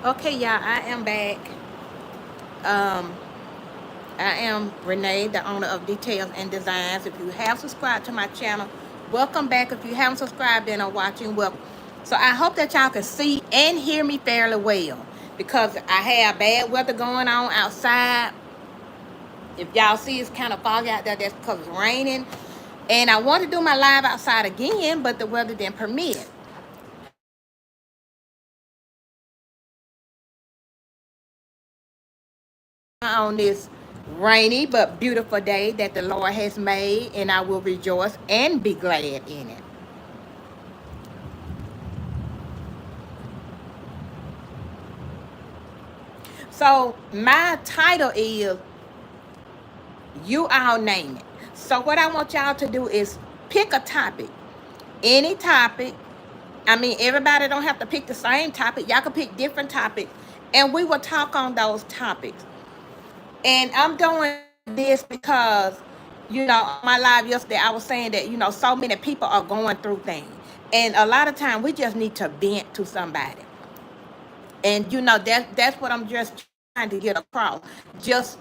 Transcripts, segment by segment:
Okay, y'all, I am back. Um, I am Renee, the owner of Details and Designs. If you have subscribed to my channel, welcome back. If you haven't subscribed and are watching, well, so I hope that y'all can see and hear me fairly well because I have bad weather going on outside. If y'all see it's kind of foggy out there, that's because it's raining. And I want to do my live outside again, but the weather didn't permit. On this rainy but beautiful day that the Lord has made, and I will rejoice and be glad in it. So, my title is You All Name It. So, what I want y'all to do is pick a topic, any topic. I mean, everybody don't have to pick the same topic, y'all can pick different topics, and we will talk on those topics. And I'm doing this because, on my live yesterday, I was saying that, so many people are going through things. And a lot of time we just need to vent to somebody. And that's what I'm just trying to get across. Just,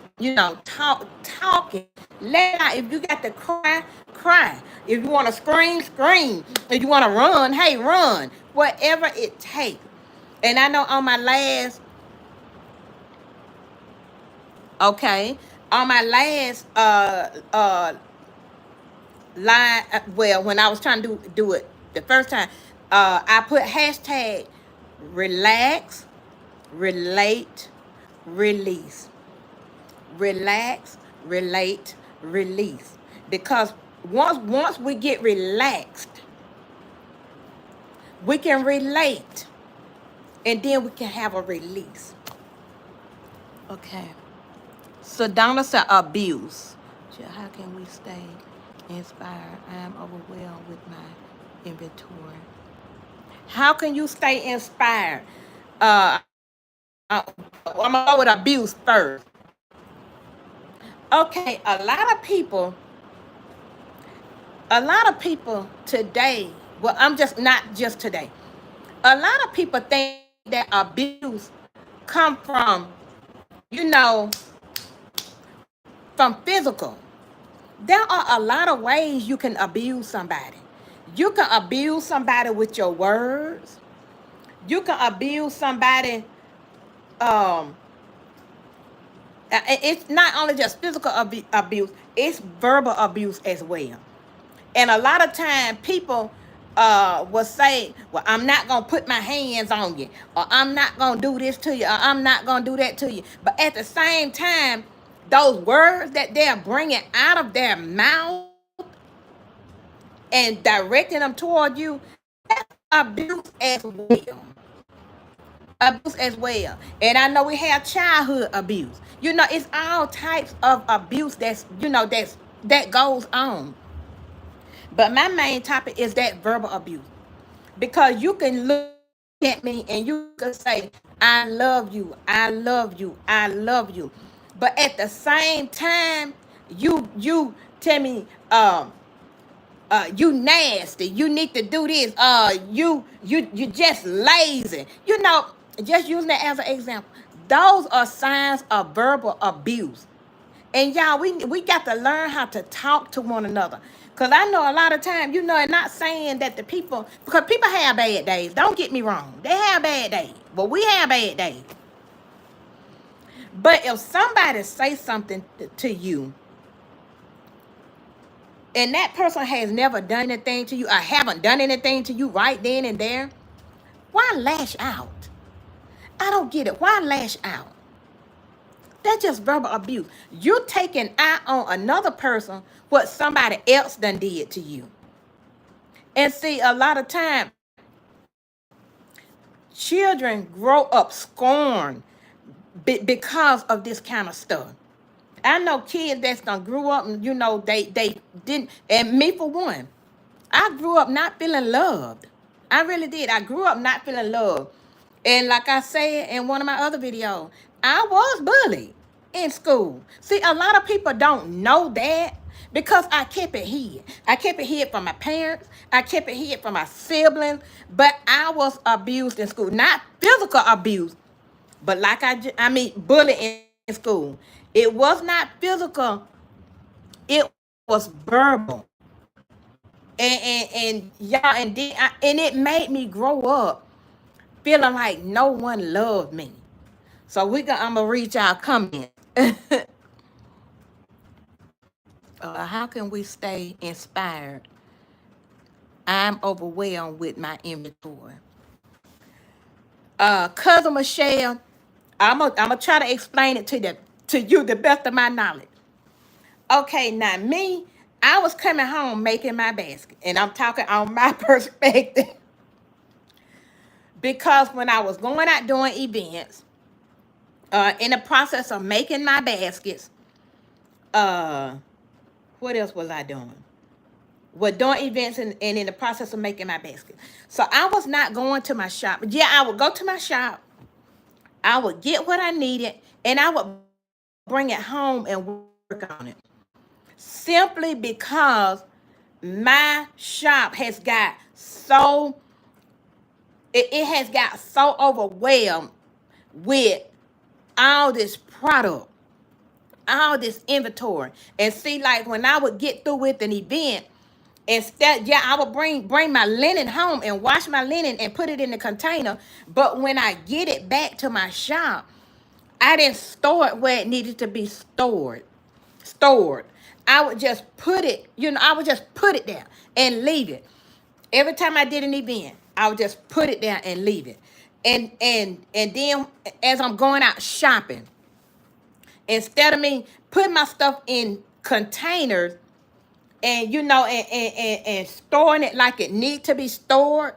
talking. Let out. If you got to cry, cry. If you want to scream, scream. If you want to run, hey, run. Whatever it takes. And I know on my last okay on my last line, well, when I was trying to do it the first time, I put hashtag relax, relate, release. Relax, relate, release. Because once we get relaxed, we can relate, and then we can have a release. Okay. So Donna said abuse. How can we stay inspired? I am overwhelmed with my inventory. How can you stay inspired? Uh, I'm gonna go with abuse first. Okay, a lot of people today. Well, I'm just not just today. A lot of people think that abuse come you know, from physical. There are a lot of ways you can abuse somebody. You can abuse somebody with your words. You can abuse somebody. Um, it's not only just physical abuse; it's verbal abuse as well. And a lot of time, people will say, "Well, I'm not gonna put my hands on you, or I'm not gonna do this to you, or I'm not gonna do that to you." But at the same time, those words that they're bringing out of their mouth and directing them toward you, that's abuse as well. Abuse as well. And I know we have childhood abuse. It's all types of abuse that goes on. But my main topic is that verbal abuse. Because you can look at me and you can say, I love you, I love you, I love you. But at the same time, you tell me, you nasty. You need to do this. You just lazy. Just using that as an example. Those are signs of verbal abuse. And y'all, we got to learn how to talk to one another. Cause I know a lot of time, and not saying that the people, because people have bad days. Don't get me wrong, they have bad days, but we have bad days. But if somebody say something to you, and that person has never done anything to you, or haven't done anything to you right then and there, why lash out? I don't get it. Why lash out? That's just verbal abuse. You're taking out on another person what somebody else done did to you. And see, a lot of time, children grow up scorned because of this kind of stuff. I know kids that's gonna grow up and they didn't, and me for one, I grew up not feeling loved. I really did. I grew up not feeling loved. And like I said in one of my other videos, I was bullied in school. See, a lot of people don't know that because I kept it hid. I kept it hid from my parents. I kept it hid from my siblings. But I was abused in school. Not physical abuse, But like I mean, bullying in school. It was not physical. It was verbal. And y'all, and it made me grow up feeling like no one loved me. So I'm gonna read y'all comments. How can we stay inspired? I'm overwhelmed with my inventory. Cousin Michelle, I'm gonna try to explain it to you the best of my knowledge. Okay, now me, I was coming home making my basket, and I'm talking on my perspective because when I was going out doing events, in the process of making my baskets, uh, what else was I doing? Well, doing events and in the process of making my basket. So I was not going to my shop. Yeah, I would go to my shop. I would get what I needed, and I would bring it home and work on it. Simply because my shop has got so it has got so overwhelmed with all this product, all this inventory. And see, like when I would get through with an event, instead, yeah, I would bring my linen home and wash my linen and put it in the container. But when I get it back to my shop, I didn't store it where it needed to be stored. I would just put it, I would just put it there and leave it. Every time I did an event, I would just put it there and leave it. And then as I'm going out shopping, instead of me putting my stuff in containers and and storing it like it need to be stored,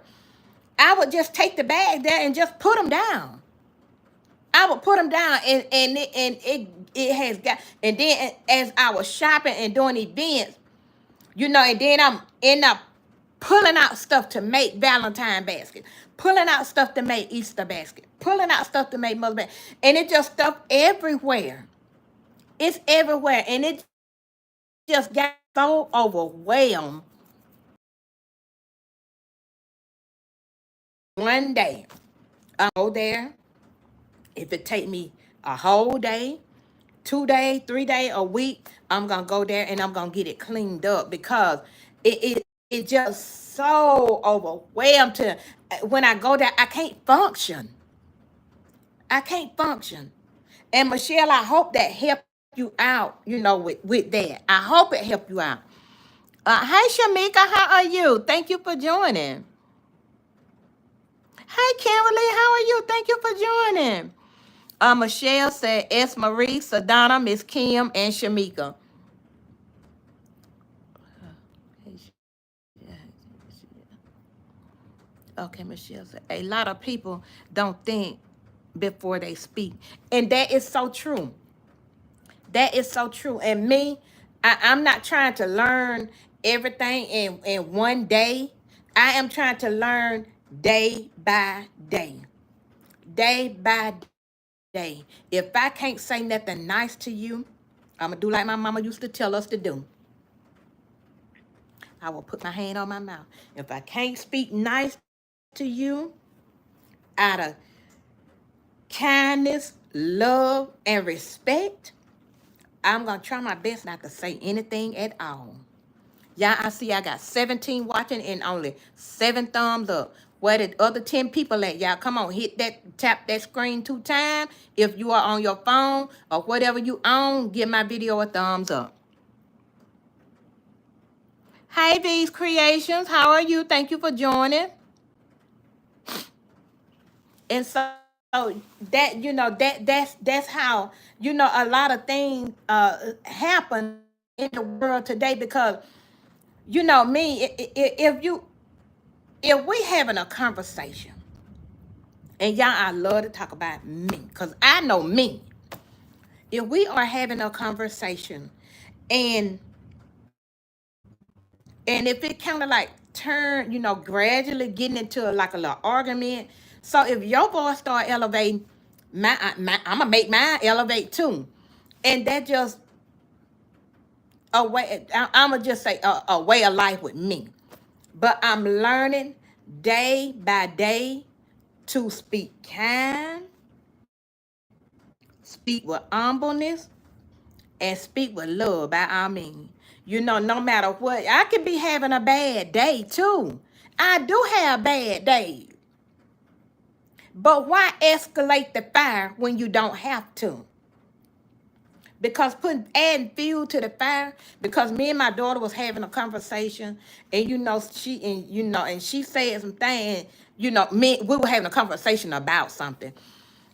I would just take the bag there and just put them down. I would put them down, and it has got. And then as I was shopping and doing events, and then I'm end up pulling out stuff to make Valentine basket, pulling out stuff to make Easter basket, pulling out stuff to make Mother basket, and it just stuff everywhere. It's everywhere, and it just got so overwhelmed one day. I go there. If it take me a whole day, 2 days, 3 days, a week, I'm gonna go there and I'm gonna get it cleaned up because it just so overwhelmed to when I go there, I can't function. I can't function. And Michelle, I hope that helped you out, with that. I hope it helped you out. Hi Shamika, how are you? Thank you for joining. Hi Kimberly, how are you? Thank you for joining. Michelle said S. Marie, Sadonna, Miss Kim, and Shamika. Okay, Michelle said a lot of people don't think before they speak. And that is so true. That is so true. And me, I'm not trying to learn everything in one day. I am trying to learn day by day. Day by day. If I can't say nothing nice to you, I'm going to do like my mama used to tell us to do. I will put my hand on my mouth. If I can't speak nice to you out of kindness, love, and respect, I'm going to try my best not to say anything at all. Y'all, I see I got 17 watching and only 7 thumbs up. Where the other 10 people at? Y'all, come on, tap that screen 2 times. If you are on your phone or whatever you own, give my video a thumbs up. Hey, V's Creations, how are you? Thank you for joining. And so that's how a lot of things happen in the world today because me, if we having a conversation, and y'all, I love to talk about me because I know me. If we are having a conversation and if it kind of like turn, gradually getting into like a little argument. So if your voice start elevating, I'm gonna make mine elevate too, and that just a way. I'm gonna just say a way of life with me. But I'm learning day by day to speak kind, Speak with humbleness and speak with love by all means. You know, no matter what, I could be having a bad day too. I do have bad days. But why escalate the fire when you don't have to? Because adding fuel to the fire, because me and my daughter was having a conversation, and she said some things, we were having a conversation about something.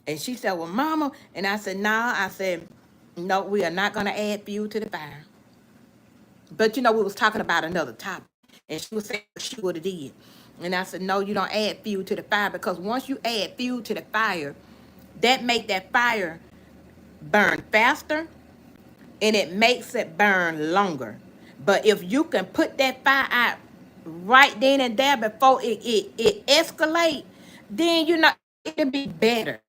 And she said, well, mama, and I said, no, no, we are not gonna add fuel to the fire. But we was talking about another topic. And she was saying what she would have did. And I said, no, you don't add fuel to the fire, because once you add fuel to the fire, that make that fire burn faster, and it makes it burn longer. But if you can put that fire out right then and there before it escalate, then it'll be better.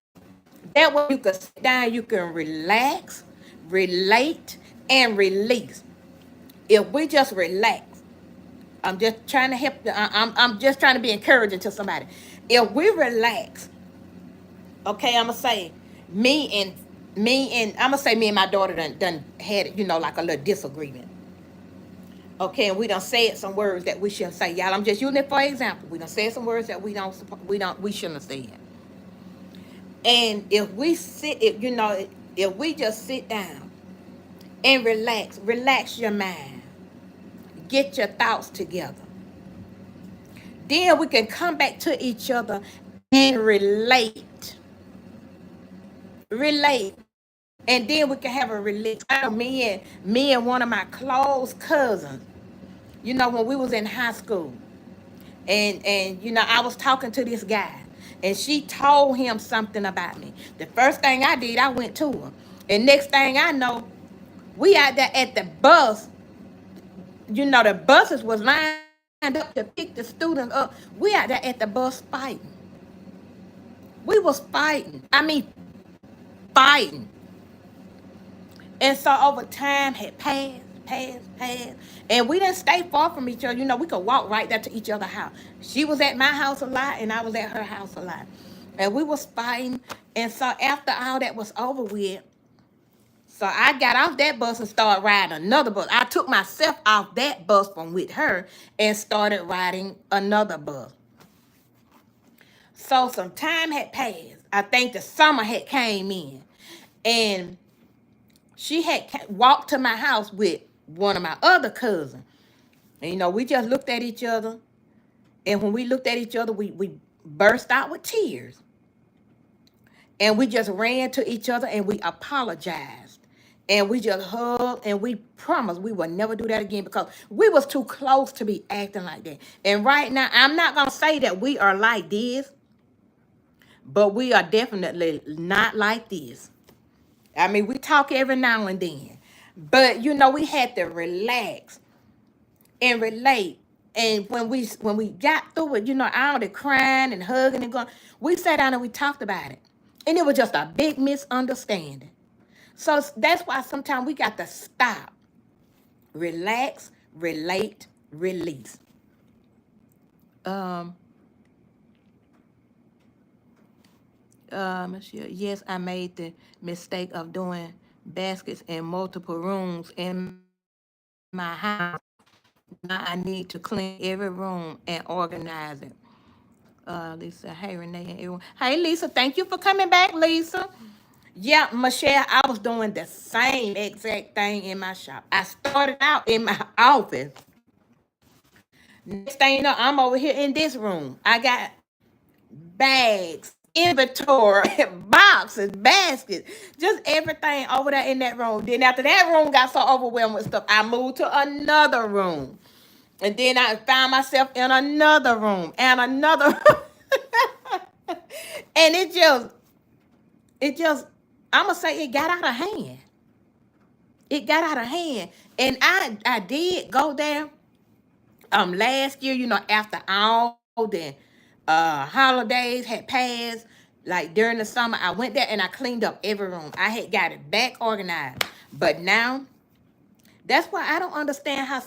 That way you can sit down, you can relax, relate, and release. If we just relax, I'm just trying to help. I'm just trying to be encouraging to somebody. If we relax, okay, I'm gonna say me and my daughter done had like a little disagreement. Okay, and we done said some words that we shouldn't say, y'all. I'm just using it for example. We done said some words that we shouldn't have said. And if we just sit down and relax your mind, get your thoughts together, then we can come back to each other and relate, and then we can have a relate. Me and one of my close cousins, when we was in high school, and I was talking to this guy, and she told him something about me. The first thing I did, I went to her, and next thing I know, we out there at the bus. The buses was lined up to pick the students up. We out there at the bus fighting. We was fighting. I mean, fighting. And so over time had passed. And we didn't stay far from each other. We could walk right there to each other's house. She was at my house a lot, and I was at her house a lot. And we was fighting. And so after all that was over with, so I got off that bus and started riding another bus. I took myself off that bus from with her and started riding another bus. So some time had passed. I think the summer had came in. And she had walked to my house with one of my other cousins. And, we just looked at each other. And when we looked at each other, we burst out with tears. And we just ran to each other and we apologized. And we just hugged and we promised we would never do that again, because we was too close to be acting like that. And right now, I'm not going to say that we are like this, but we are definitely not like this. I mean, we talk every now and then. But, we had to relax and relate. And when we got through it, all the crying and hugging and going, we sat down and we talked about it. And it was just a big misunderstanding. So that's why sometimes we got to stop, relax, relate, release. Yes, I made the mistake of doing baskets in multiple rooms in my house. Now I need to clean every room and organize it. Lisa, hey, Renee, and everyone. Hey, Lisa, thank you for coming back, Lisa. Yeah, Michelle, I was doing the same exact thing in my shop. I started out in my office. Next thing you know, I'm over here in this room. I got bags, inventory, boxes, baskets, just everything over there in that room. Then after that room got so overwhelmed with stuff, I moved to another room. And then I found myself in another room and another room. And it just, I'm going to say it got out of hand. It got out of hand. And I did go there last year, after all the holidays had passed, like during the summer, I went there and I cleaned up every room. I had got it back organized. But now, that's why I don't understand how